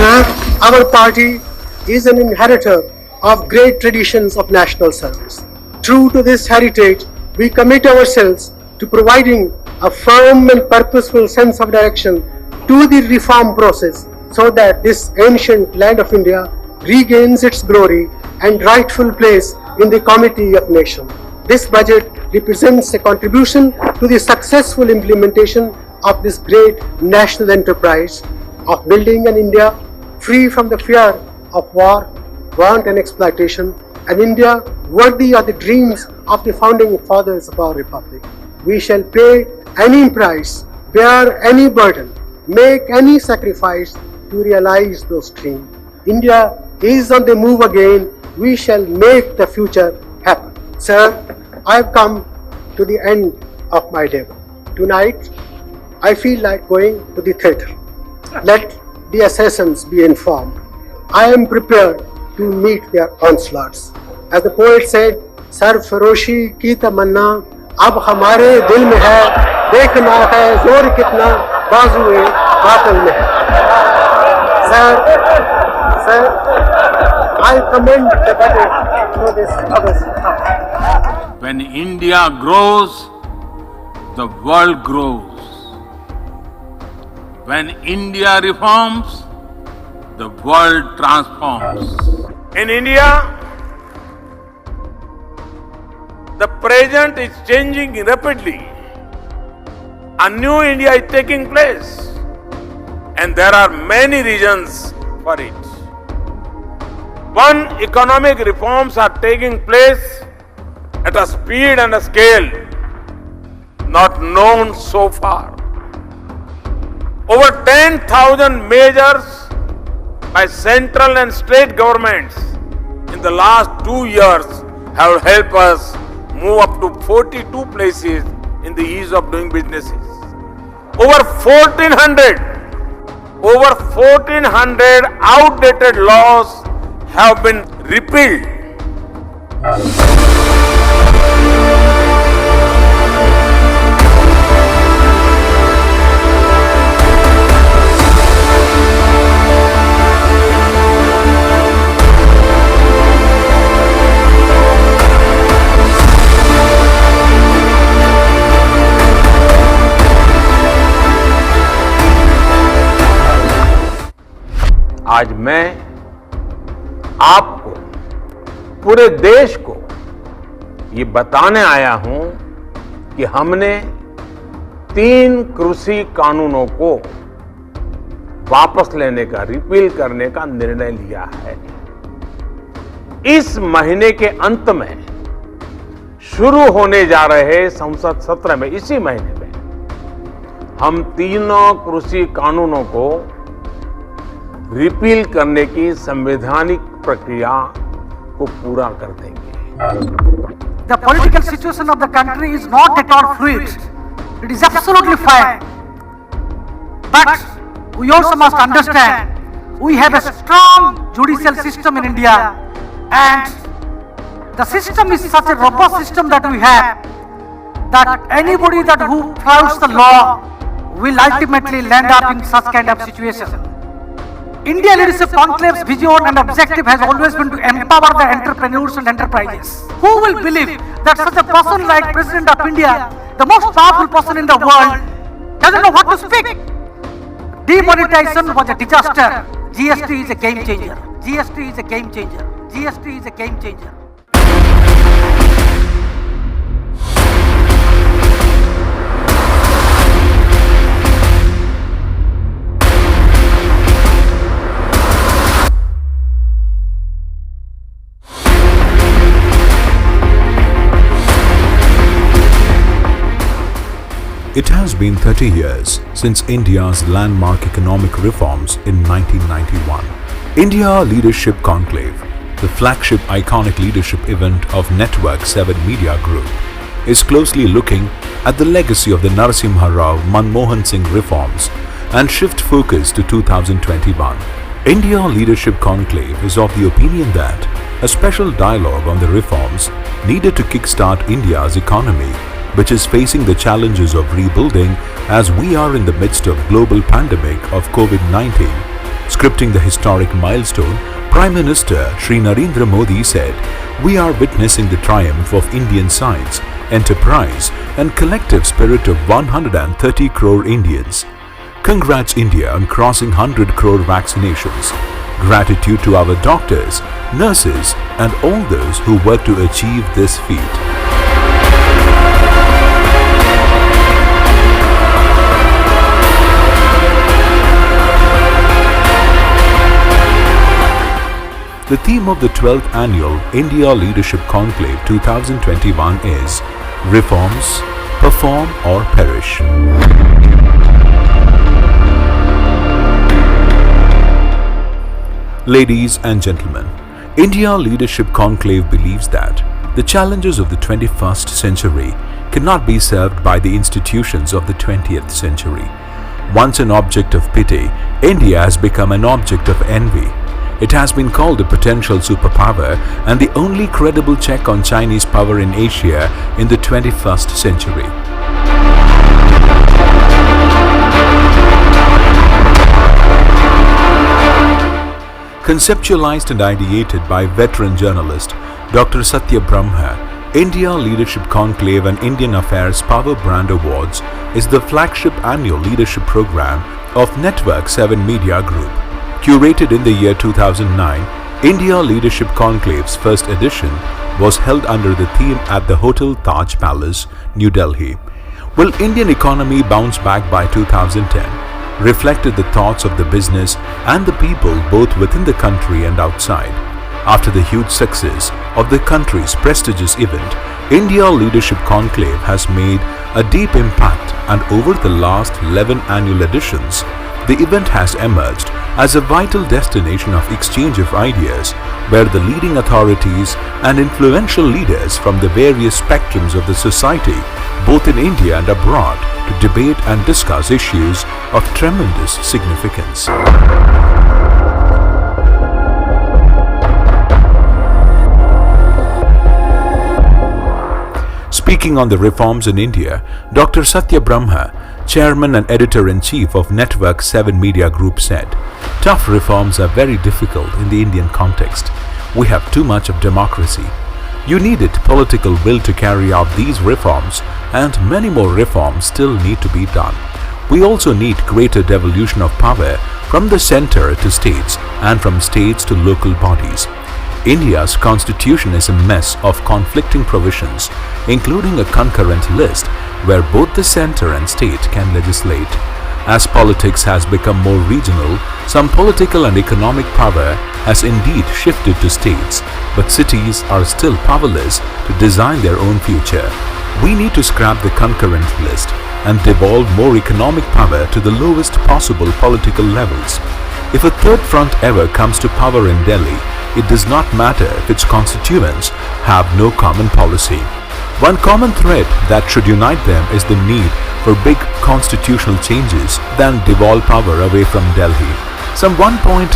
Sir, our party is an inheritor of great traditions of national service. True to this heritage, we commit ourselves to providing a firm and purposeful sense of direction to the reform process so that this ancient land of India regains its glory and rightful place in the comity of nations. This budget represents a contribution to the successful implementation of this great national enterprise of building an India free from the fear of war, want and exploitation, an India worthy of the dreams of the founding fathers of our republic. We shall pay any price, bear any burden, make any sacrifice to realize those dreams. India is on the move again. We shall make the future happen. Sir, I have come to the end of my day. Tonight, I feel like going to the theatre. Let the assassins be informed. I am prepared to meet their onslaughts. As the poet said, सरफरोशी की तमन्ना अब हमारे दिल में है, देखना है जोर कितना बाजुए बातल में है. Sir, I commend the budget for this August. When India grows, the world grows. When India reforms, the world transforms. In India, the present is changing rapidly. A new India is taking place, and there are many reasons for it. One, economic reforms are taking place at a speed and a scale not known so far. Over 10,000 measures by central and state governments in the last 2 years have helped us move up to 42 places in the ease of doing businesses. Over 1,400 outdated laws have been repealed. आज मैं आपको, पूरे देश को ये बताने आया हूं कि हमने 3 कृषि कानूनों को वापस लेने का, रिपील करने का निर्णय लिया है. इस महीने के अंत में शुरू होने जा रहे संसद सत्र में, इसी महीने में हम तीनों कृषि कानूनों को रिपील करने की संवैधानिक प्रक्रिया को पूरा कर देंगे. The political situation of the country is not at all fluid. It is absolutely fine. But we also must understand we have a strong judicial system in India, and the system is such a robust system that we have that anybody that who flouts the law will ultimately land up in such kind of situation. India Leadership Conclave's vision and objective has always been to empower the entrepreneurs and enterprises. Who will believe that such a person like President of India, the most powerful person in the world, doesn't know what to speak? Demonetization was a disaster. GST is a game changer. GST is a game changer. GST is a game changer. It has been 30 years since India's landmark economic reforms in 1991. India Leadership Conclave, the flagship iconic leadership event of Network 7 Media Group, is closely looking at the legacy of the Narasimha Rao Manmohan Singh reforms and shift focus to 2021. India Leadership Conclave is of the opinion that a special dialogue on the reforms needed to kickstart India's economy, which is facing the challenges of rebuilding as we are in the midst of global pandemic of COVID-19, Scripting the historic milestone, Prime Minister Shri Narendra Modi said, "We are witnessing the triumph of Indian science, enterprise and collective spirit of 130 crore Indians. Congrats India on crossing 100 crore vaccinations. Gratitude to our doctors, nurses and all those who work to achieve this feat." The theme of the 12th Annual India Leadership Conclave 2021 is Reforms, Perform or Perish. Ladies and gentlemen, India Leadership Conclave believes that the challenges of the 21st century cannot be served by the institutions of the 20th century. Once an object of pity, India has become an object of envy. It has been called a potential superpower and the only credible check on Chinese power in Asia in the 21st century. Conceptualized and ideated by veteran journalist Dr. Satya Brahma, India Leadership Conclave and Indian Affairs Power Brand Awards is the flagship annual leadership program of Network 7 Media Group. Curated in the year 2009, India Leadership Conclave's first edition was held under the theme at the Hotel Taj Palace, New Delhi. Will Indian economy bounce back by 2010? Reflected the thoughts of the business and the people both within the country and outside. After the huge success of the country's prestigious event, India Leadership Conclave has made a deep impact, and over the last 11 annual editions, the event has emerged as a vital destination of exchange of ideas where the leading authorities and influential leaders from the various spectrums of the society, both in India and abroad, to debate and discuss issues of tremendous significance. Speaking on the reforms in India, Dr. Satya Brahma, Chairman and Editor-in-Chief of Network 7 Media Group said, "Tough reforms are very difficult in the Indian context. We have too much of democracy. You needed political will to carry out these reforms, and many more reforms still need to be done. We also need greater devolution of power from the center to states and from states to local bodies. India's constitution is a mess of conflicting provisions, including a concurrent list where both the center and state can legislate. As politics has become more regional, some political and economic power has indeed shifted to states, but cities are still powerless to design their own future. We need to scrap the concurrent list and devolve more economic power to the lowest possible political levels. If a third front ever comes to power in Delhi, it does not matter if its constituents have no common policy. One common thread that should unite them is the need for big constitutional changes than devolve power away from Delhi. Some 1.3